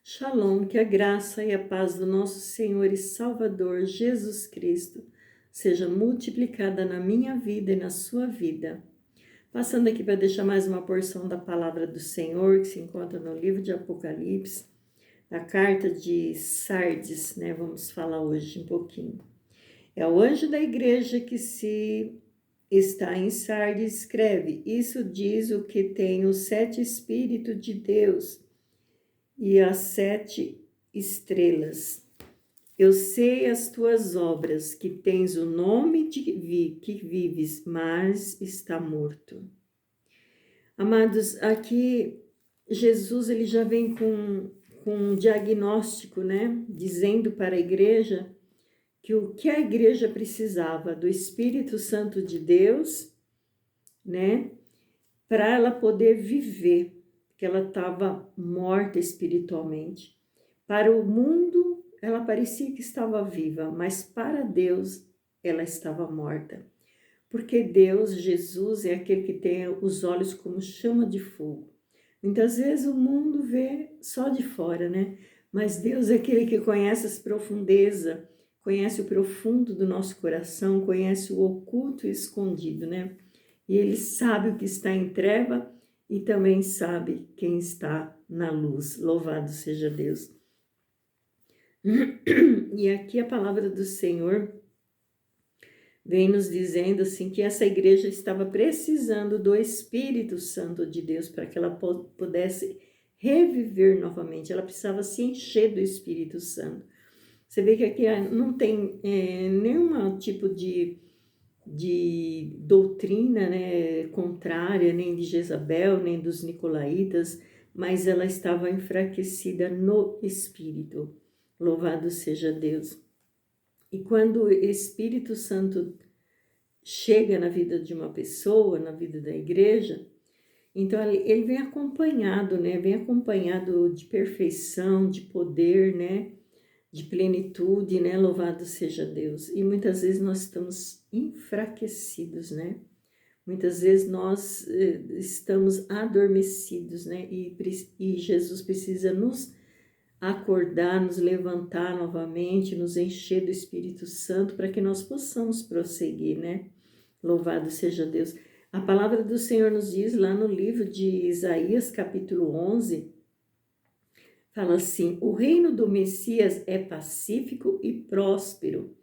Shalom, que a graça e a paz do nosso Senhor e Salvador Jesus Cristo seja multiplicada na minha vida e na sua vida. Passando aqui para deixar mais uma porção da palavra do Senhor, que se encontra no livro de Apocalipse, a carta de Sardes, né? Vamos falar hoje um pouquinho. É o anjo da igreja que se está em Sardes, escreve: isso diz o que tem os 7 Espíritos de Deus e as 7 estrelas. Eu sei as tuas obras, que tens o nome de que vives, mas está morto. Amados, aqui Jesus ele já vem com um diagnóstico, né? Dizendo para a igreja que o que a igreja precisava do Espírito Santo de Deus, né? Para ela poder viver, que ela estava morta espiritualmente. Para o mundo, ela parecia que estava viva, mas para Deus, ela estava morta. Porque Deus, Jesus, é aquele que tem os olhos como chama de fogo. Muitas vezes o mundo vê só de fora, né? Mas Deus é aquele que conhece as profundezas, conhece o profundo do nosso coração, conhece o oculto e escondido, né? E Ele sabe o que está em treva e também sabe quem está na luz. Louvado seja Deus. E aqui a palavra do Senhor vem nos dizendo assim que essa igreja estava precisando do Espírito Santo de Deus para que ela pudesse reviver novamente. Ela precisava se encher do Espírito Santo. Você vê que aqui não tem nenhum tipo de doutrina, né, contrária, nem de Jezabel, nem dos nicolaítas, mas ela estava enfraquecida no Espírito. Louvado seja Deus. E quando o Espírito Santo chega na vida de uma pessoa, na vida da igreja, então ele vem acompanhado, né? Vem acompanhado de perfeição, de poder, né? De plenitude, né? Louvado seja Deus. E muitas vezes nós estamos enfraquecidos, né? Muitas vezes nós estamos adormecidos, né? E Jesus precisa nos acordar, nos levantar novamente, nos encher do Espírito Santo para que nós possamos prosseguir, né? Louvado seja Deus. A palavra do Senhor nos diz lá no livro de Isaías, capítulo 11, fala assim: o reino do Messias é pacífico e próspero.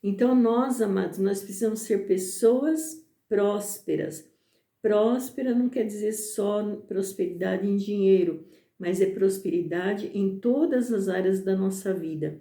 Então nós, amados, nós precisamos ser pessoas prósperas. Próspera não quer dizer só prosperidade em dinheiro, mas é prosperidade em todas as áreas da nossa vida,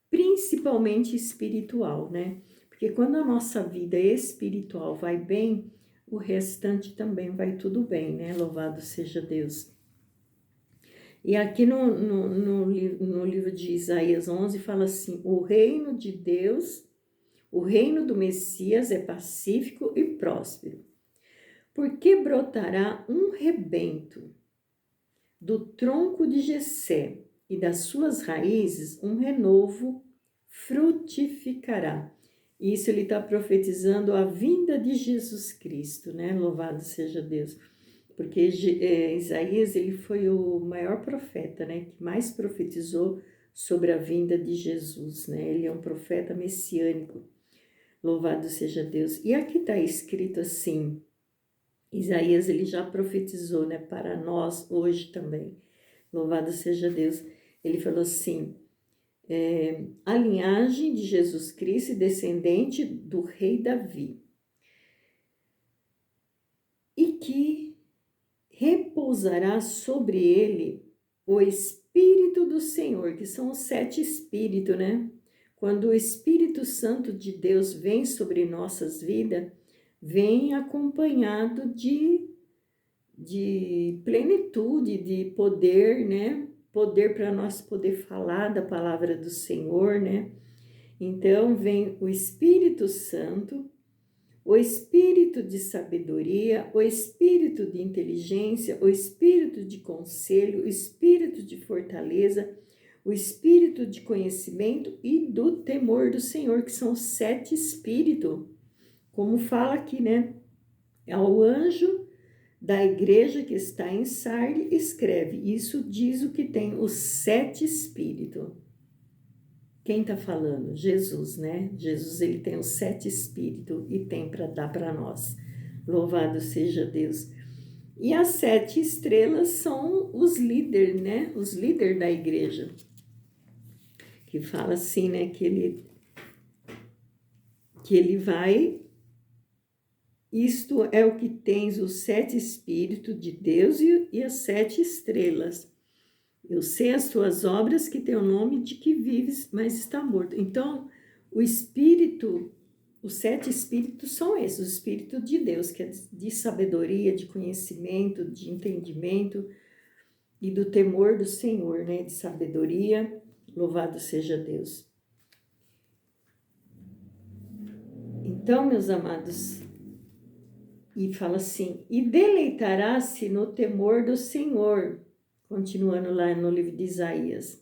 principalmente espiritual, né? Porque quando a nossa vida espiritual vai bem, o restante também vai tudo bem, né? Louvado seja Deus. E aqui no livro de Isaías 11 fala assim: o reino de Deus, o reino do Messias é pacífico e próspero. Porque brotará um rebento do tronco de Jessé e das suas raízes um renovo frutificará. Isso ele está profetizando a vinda de Jesus Cristo, né? Louvado seja Deus. Porque Isaías ele foi o maior profeta, né? Que mais profetizou sobre a vinda de Jesus, né? Ele é um profeta messiânico. Louvado seja Deus. E aqui está escrito assim: Isaías ele já profetizou, né, para nós hoje também. Louvado seja Deus. Ele falou assim: a linhagem de Jesus Cristo, descendente do rei Davi, e que repousará sobre ele o Espírito do Senhor, que são os 7 Espíritos, né? Quando o Espírito Santo de Deus vem sobre nossas vidas, vem acompanhado de plenitude, de poder, né? Poder para nós poder falar da palavra do Senhor, né? Então vem o Espírito Santo, o Espírito de sabedoria, o Espírito de inteligência, o Espírito de conselho, o Espírito de fortaleza, o Espírito de conhecimento e do temor do Senhor, que são 7 Espíritos, como fala aqui, né? É o anjo da igreja que está em Sardes, escreve: isso diz o que tem os 7 espíritos. Quem está falando? Jesus, né? Jesus, ele tem os 7 espíritos e tem para dar para nós. Louvado seja Deus. E as 7 estrelas são os líderes, né? Os líderes da igreja. Que fala assim, né? Que ele vai... Isto é o que tens os 7 espíritos de Deus e as 7 estrelas. Eu sei as tuas obras, que tem o nome de que vives, mas está morto. Então, o espírito, os 7 espíritos são esses, o espírito de Deus, que é de sabedoria, de conhecimento, de entendimento e do temor do Senhor, né? De sabedoria, louvado seja Deus. Então, meus amados, e fala assim: e deleitará-se no temor do Senhor, continuando lá no livro de Isaías,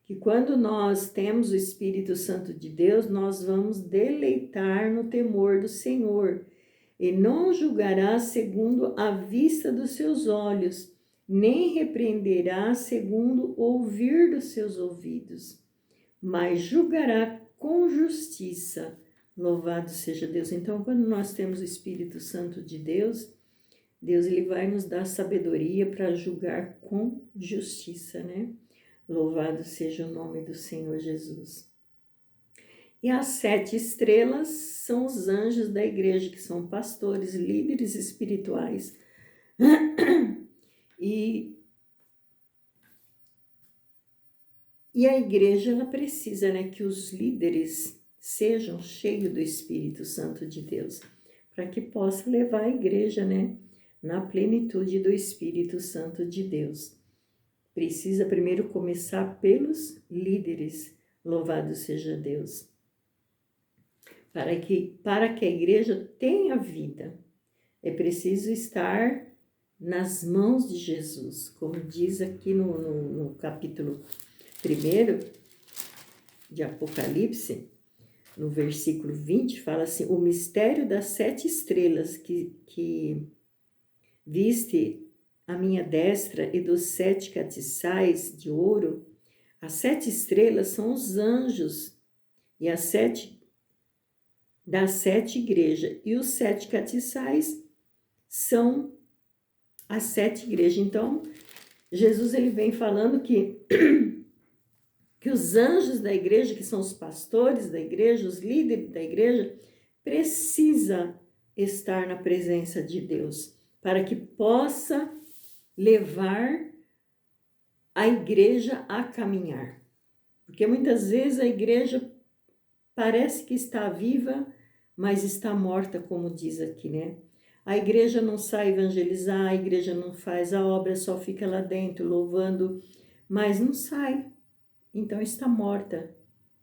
que quando nós temos o Espírito Santo de Deus, nós vamos deleitar no temor do Senhor, e não julgará segundo a vista dos seus olhos, nem repreenderá segundo o ouvir dos seus ouvidos, mas julgará com justiça. Louvado seja Deus. Então, quando nós temos o Espírito Santo de Deus, Deus ele vai nos dar sabedoria para julgar com justiça, né? Louvado seja o nome do Senhor Jesus. E as 7 estrelas são os anjos da igreja, que são pastores, líderes espirituais. E a igreja, ela precisa, né, que os líderes sejam cheios do Espírito Santo de Deus, para que possa levar a igreja, né, na plenitude do Espírito Santo de Deus. Precisa primeiro começar pelos líderes, louvado seja Deus. Para que a igreja tenha vida, é preciso estar nas mãos de Jesus, como diz aqui no capítulo 1 de Apocalipse, no versículo 20, fala assim: o mistério das 7 estrelas que viste à minha destra e dos 7 castiçais de ouro. As 7 estrelas são os anjos e as 7 das 7 igrejas, e os 7 castiçais são as 7 igrejas. Então, Jesus ele vem falando que os anjos da igreja, que são os pastores da igreja, os líderes da igreja, precisa estar na presença de Deus, para que possa levar a igreja a caminhar. Porque muitas vezes a igreja parece que está viva, mas está morta, como diz aqui, né? A igreja não sai evangelizar, a igreja não faz a obra, só fica lá dentro louvando, mas não sai. Então está morta,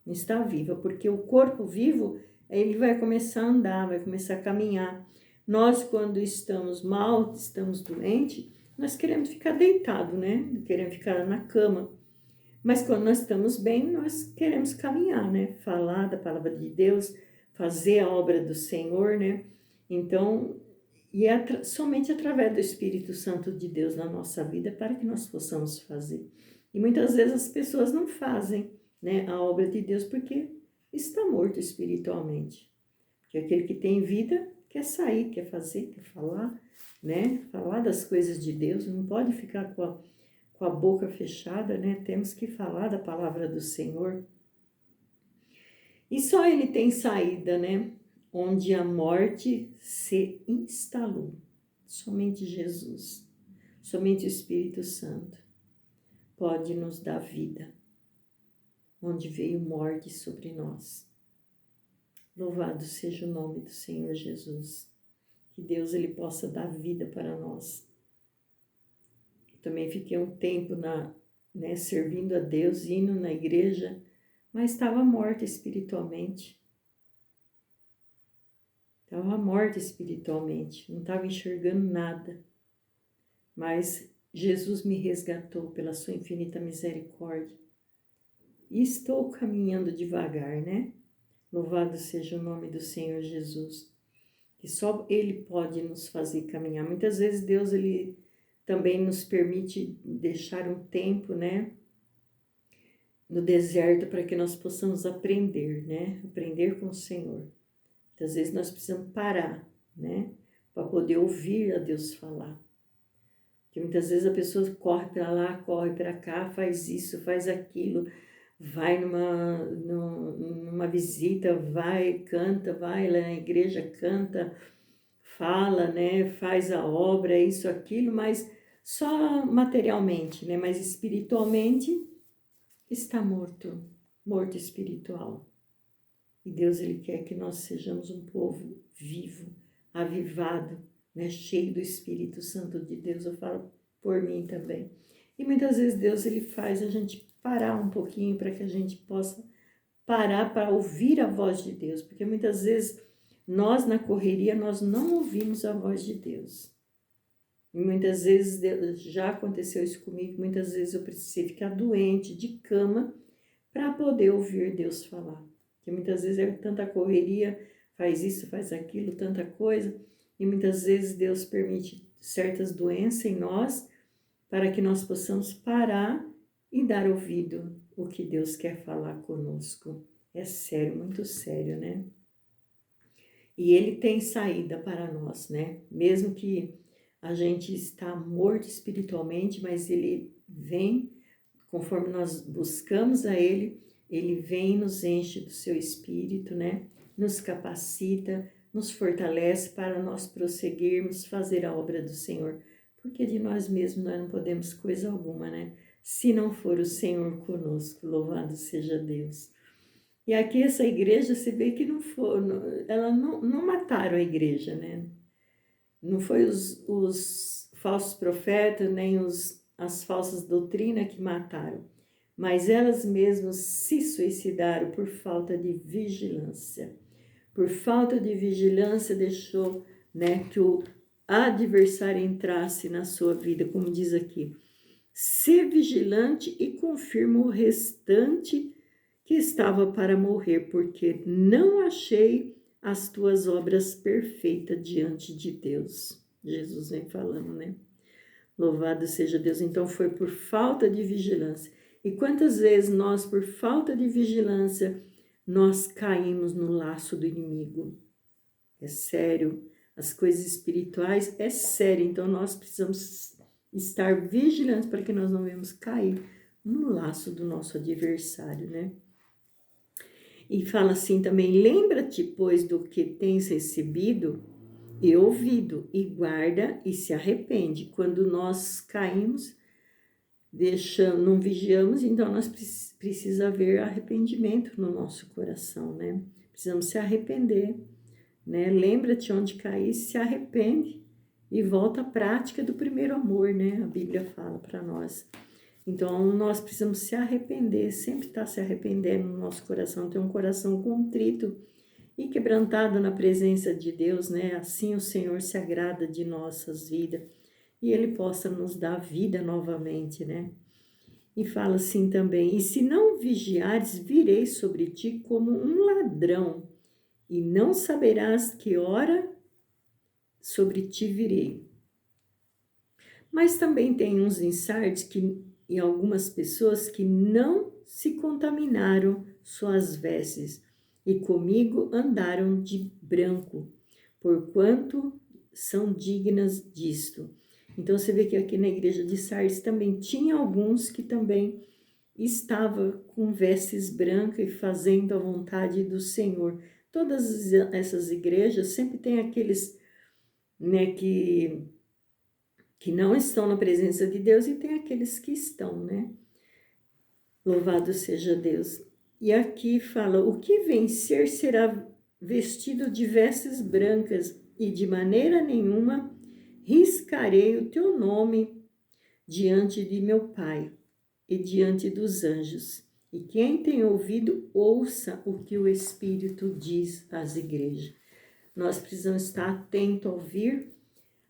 não está viva, porque o corpo vivo, ele vai começar a andar, vai começar a caminhar. Nós, quando estamos mal, estamos doentes, nós queremos ficar deitado, né? Queremos ficar na cama. Mas quando nós estamos bem, nós queremos caminhar, né? Falar da palavra de Deus, fazer a obra do Senhor, né? Então, e é somente através do Espírito Santo de Deus na nossa vida para que nós possamos fazer. E muitas vezes as pessoas não fazem, né, a obra de Deus porque está morto espiritualmente. Porque aquele que tem vida quer sair, quer fazer, quer falar, né? Falar das coisas de Deus, não pode ficar com a boca fechada, né? Temos que falar da palavra do Senhor. E só ele tem saída, né? Onde a morte se instalou. Somente Jesus, somente o Espírito Santo pode nos dar vida, onde veio morte sobre nós. Louvado seja o nome do Senhor Jesus. Que Deus ele possa dar vida para nós. Também fiquei um tempo servindo a Deus, indo na igreja, mas estava morta espiritualmente. Estava morta espiritualmente, não estava enxergando nada. Mas Jesus me resgatou pela sua infinita misericórdia. E estou caminhando devagar, né? Louvado seja o nome do Senhor Jesus. que só Ele pode nos fazer caminhar. Muitas vezes Deus, Ele também nos permite deixar um tempo, né, no deserto para que nós possamos aprender, né, aprender com o Senhor. Muitas vezes nós precisamos parar, né, para poder ouvir a Deus falar. Porque muitas vezes a pessoa corre para lá, corre para cá, faz isso, faz aquilo, vai numa visita, vai, canta, vai lá na igreja, canta, fala, né, faz a obra, isso, aquilo, mas só materialmente, né, mas espiritualmente está morto, morto espiritual. E Deus, Ele quer que nós sejamos um povo vivo, avivado, né, cheio do Espírito Santo de Deus. Eu falo por mim também. E muitas vezes Deus, Ele faz a gente parar um pouquinho para que a gente possa parar para ouvir a voz de Deus. Porque muitas vezes nós, na correria, nós não ouvimos a voz de Deus. E muitas vezes, já aconteceu isso comigo, muitas vezes eu precisei ficar doente, de cama, para poder ouvir Deus falar. Porque muitas vezes é tanta correria, faz isso, faz aquilo, tanta coisa, e muitas vezes Deus permite certas doenças em nós, para que nós possamos parar e dar ouvido o que Deus quer falar conosco. É sério, muito sério, né? E Ele tem saída para nós, né? Mesmo que a gente está morto espiritualmente, mas Ele vem, conforme nós buscamos a Ele, Ele vem e nos enche do seu Espírito, né? Nos capacita, nos fortalece para nós prosseguirmos, fazer a obra do Senhor. Porque de nós mesmos nós não podemos coisa alguma, né? Se não for o Senhor conosco, louvado seja Deus. E aqui essa igreja, se vê que não foi, ela não mataram a igreja, né? Não foi os falsos profetas, nem as falsas doutrinas que mataram, mas elas mesmas se suicidaram por falta de vigilância. Por falta de vigilância deixou, né, que o adversário entrasse na sua vida, como diz aqui. Ser vigilante e confirma o restante que estava para morrer, porque não achei as tuas obras perfeitas diante de Deus. Jesus vem falando, né? Louvado seja Deus. Então foi por falta de vigilância. E quantas vezes nós, por falta de vigilância, nós caímos no laço do inimigo? É sério. As coisas espirituais é sério. Então nós precisamos estar vigilantes para que nós não venhamos cair no laço do nosso adversário, né? E fala assim também, lembra-te, pois, do que tens recebido e ouvido, e guarda e se arrepende. Quando nós caímos, não vigiamos, então nós precisa haver arrependimento no nosso coração, né? Precisamos se arrepender, né? Lembra-te onde caíste, se arrepende e volta à prática do primeiro amor, né? A Bíblia fala para nós. Então, nós precisamos se arrepender, sempre estar se arrependendo no nosso coração, ter um coração contrito e quebrantado na presença de Deus, né? Assim o Senhor se agrada de nossas vidas e Ele possa nos dar vida novamente, né? E fala assim também, e se não vigiares, virei sobre ti como um ladrão, e não saberás que hora sobre ti virei. Mas também tem uns insights e algumas pessoas que não se contaminaram suas vestes e comigo andaram de branco, porquanto são dignas disto. Então você vê que aqui na igreja de Sardes também tinha alguns que também estavam com vestes brancas e fazendo a vontade do Senhor. Todas essas igrejas sempre tem aqueles, né, que não estão na presença de Deus e tem aqueles que estão, né? Louvado seja Deus. E aqui fala, o que vencer será vestido de vestes brancas e de maneira nenhuma riscarei o teu nome diante de meu Pai e diante dos anjos. E quem tem ouvido, ouça o que o Espírito diz às igrejas. Nós precisamos estar atentos a ouvir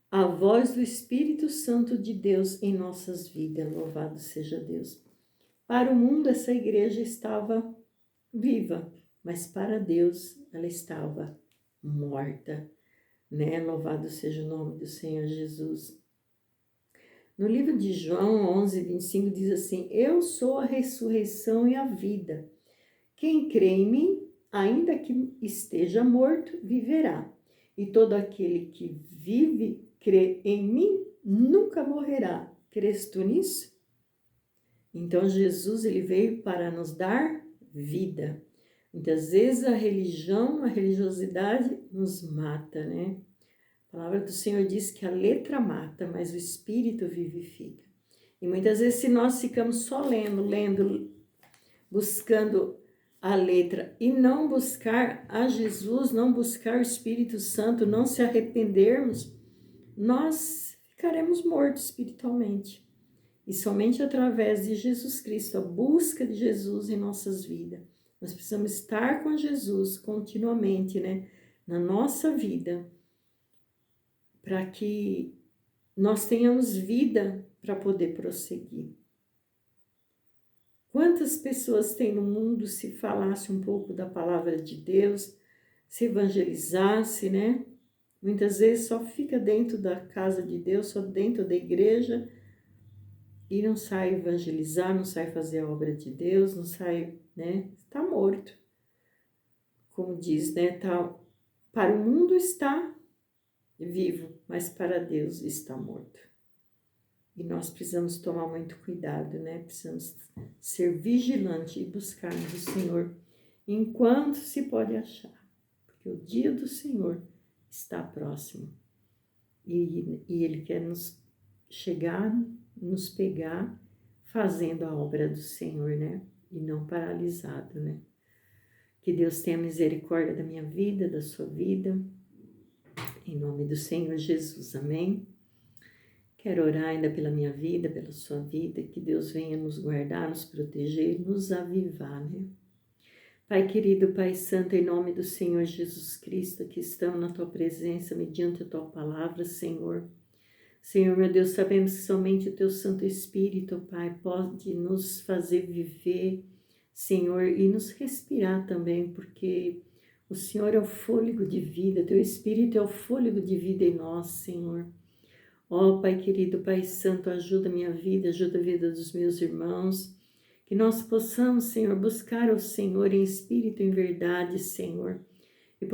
a voz do Espírito Santo de Deus em nossas vidas, louvado seja Deus. Para o mundo, essa igreja estava viva, mas para Deus, ela estava morta. né? Louvado seja o nome do Senhor Jesus. No livro de João 11:25 diz assim: Eu sou a ressurreição e a vida. Quem crê em mim, ainda que esteja morto, viverá. E todo aquele que vive, crê em mim, nunca morrerá. Crês tu nisso? Então Jesus ele veio para nos dar vida. Muitas vezes a religião, a religiosidade nos mata, né? A palavra do Senhor diz que a letra mata, mas o espírito vivifica. E muitas vezes se nós ficamos só lendo, buscando a letra e não buscar a Jesus, não buscar o Espírito Santo, não se arrependermos, nós ficaremos mortos espiritualmente. E somente através de Jesus Cristo, a busca de Jesus em nossas vidas. Nós precisamos estar com Jesus continuamente, né? Na nossa vida, para que nós tenhamos vida para poder prosseguir. Quantas pessoas tem no mundo se falasse um pouco da palavra de Deus, se evangelizasse, né? Muitas vezes só fica dentro da casa de Deus, só dentro da igreja, e não sai evangelizar, não sai fazer a obra de Deus, não sai, né? Está morto. Como diz, né? Para o mundo está vivo, mas para Deus está morto. E nós precisamos tomar muito cuidado, né? Precisamos ser vigilantes e buscarmos o Senhor enquanto se pode achar. Porque o dia do Senhor está próximo. E Ele quer nos chegar, nos pegar, fazendo a obra do Senhor, né? E não paralisado, né? Que Deus tenha misericórdia da minha vida, da sua vida. Em nome do Senhor Jesus, amém? Quero orar ainda pela minha vida, pela sua vida, que Deus venha nos guardar, nos proteger, nos avivar, né? Pai querido, Pai santo, em nome do Senhor Jesus Cristo, que estamos na tua presença, mediante a tua palavra, Senhor. Senhor, meu Deus, sabemos que somente o teu Santo Espírito, Pai, pode nos fazer viver, Senhor, e nos respirar também, porque o Senhor é o fôlego de vida, teu Espírito é o fôlego de vida em nós, Senhor. Ó Pai querido, Pai santo, ajuda a minha vida, ajuda a vida dos meus irmãos, que nós possamos, Senhor, buscar o Senhor em espírito e em verdade, Senhor, e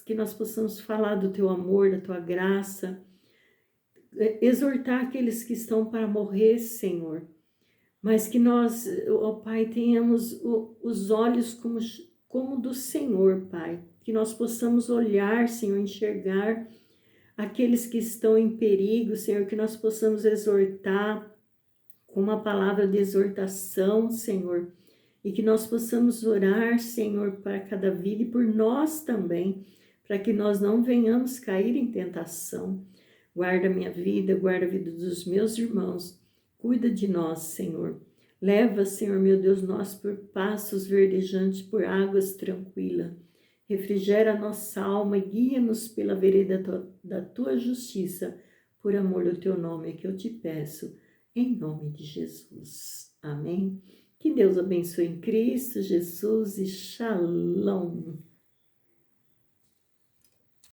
que nós possamos falar do teu amor, da tua graça, exortar aqueles que estão para morrer, Senhor, mas que nós, ó Pai, tenhamos os olhos como do Senhor, Pai, que nós possamos olhar, Senhor, enxergar aqueles que estão em perigo, Senhor, que nós possamos exortar com uma palavra de exortação, Senhor, e que nós possamos orar, Senhor, para cada vida e por nós também, para que nós não venhamos cair em tentação. Guarda minha vida, guarda a vida dos meus irmãos, cuida de nós, Senhor. Leva, Senhor, meu Deus, nós por passos verdejantes, por águas tranquilas. Refrigera a nossa alma e guia-nos pela vereda da tua justiça, por amor do teu nome, é que eu te peço, em nome de Jesus. Amém? Que Deus abençoe em Cristo Jesus e Shalom.